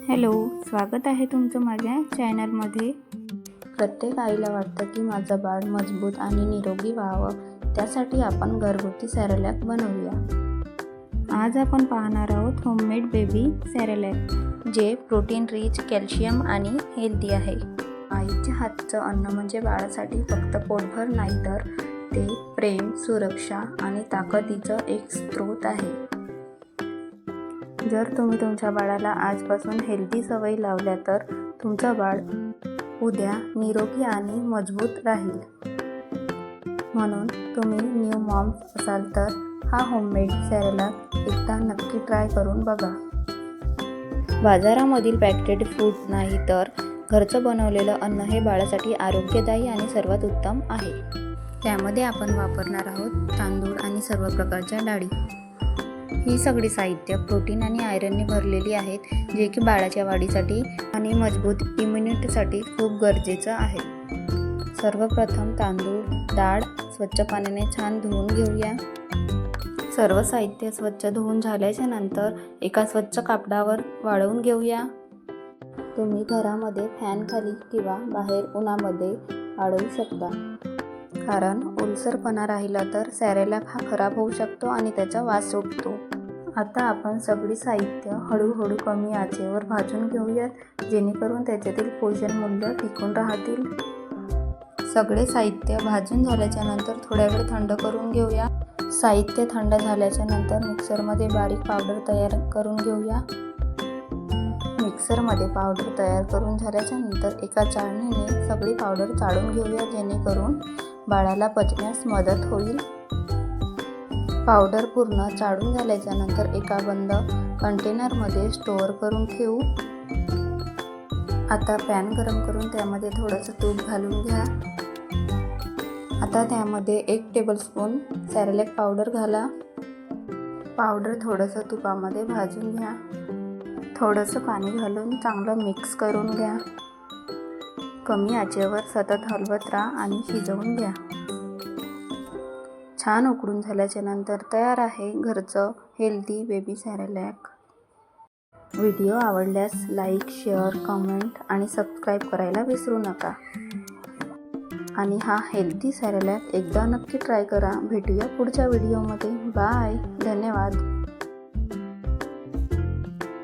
Hello, स्वागत आहे तुमचं माझ्या चॅनलमध्ये। प्रत्येक आईला वाटतं की माझं बाळ मजबूत आणि निरोगी व्हावं, त्यासाठी आपण घरगुती सॅरेलॅक बनवूया। आज आपण पाहणार आहोत होममेड बेबी सॅरेलॅक, जे प्रोटीन रिच, कॅल्शियम आणि हेल्दी आहे। आईच्या हातचं अन्न म्हणजे बाळासाठी फक्त पोटभर नाही, तर ते प्रेम, सुरक्षा आणि ताकदीचं एक स्रोत आहे। जर तुम्ही तुमच्या बाळाला आजपासून हेल्दी सवयी लावल्या, तर तुमचं बाळ उद्या निरोगी आणि मजबूत राहील। म्हणून तुम्ही न्यू मॉम्स असाल तर हा होममेड सॅरेलॅक एकदा नक्की ट्राय करून बघा। बाजारामधील पॅकेटेड फूड नाही, तर घरचं बनवलेलं अन्न हे बाळासाठी आरोग्यदायी आणि सर्वात उत्तम आहे। त्यामध्ये आपण वापरणार आहोत तांदूळ आणि सर्व प्रकारच्या डाळी। ही सगळी साहित्य प्रोटीन आणि आयरनने भरलेली आहेत, जे की बाळाच्या वाढीसाठी आणि मजबूत इम्युनिटीसाठी खूप गरजेचं आहे। सर्वप्रथम तांदूळ, डाळ स्वच्छ पाण्याने छान धुवून घेऊया। सर्व साहित्य स्वच्छ धुवून झाल्याच्या नंतर एका स्वच्छ कापडावर वाळवून घेऊया। तुम्ही घरामध्ये फॅन खाली किंवा बाहेर उन्हामध्ये वाळवू शकता, कारण ओलसरपणा राहिला तर सॅरेलॅक हा खराब होऊ शकतो आणि त्याचा वास सुटतो। आता आपण सगळी साहित्य हळूहळू कमी आचेवर भाजून घेऊयात, जेणेकरून त्याच्यातील पोषण मूल्य टिकून राहतील। सगळे साहित्य भाजून झाल्याच्या नंतर थोड्या वेळ थंड करून घेऊया। साहित्य थंड झाल्याच्या नंतर मिक्सरमध्ये बारीक पावडर तयार करून घेऊया। मिक्सरमध्ये पावडर तयार करून झाल्याच्या नंतर एका चाळणीने सगळी पावडर चाळून घेऊया, जेणेकरून बाळाला पचण्यास मदत होईल। पावडर पूर्ण चाळून झाल्याच्या नंतर एका बंद कंटेनरमध्ये स्टोअर करून ठेवू। आता पॅन गरम करून त्यामध्ये थोडंसं तूप घालून घ्या। आता त्यामध्ये 1 टेबलस्पून सॅरेलॅक पावडर घाला। पावडर थोडंसं तुपामध्ये भाजून घ्या। थोडंसं पाणी घालून चांगलं मिक्स करून घ्या। कमी आचेवर सतत हलवत राहा आणि शिजवून घ्या। छान उकळून झाल्याच्या नंतर तयार आहे घरचं हेल्दी बेबी सॅरेलॅक। व्हिडिओ आवडल्यास लाईक, शेअर, कमेंट आणि सबस्क्राईब करायला विसरू नका। आणि हा हेल्दी सॅरेलॅक एकदा नक्की ट्राय करा। भेटूया पुढच्या व्हिडिओमध्ये। बाय, धन्यवाद।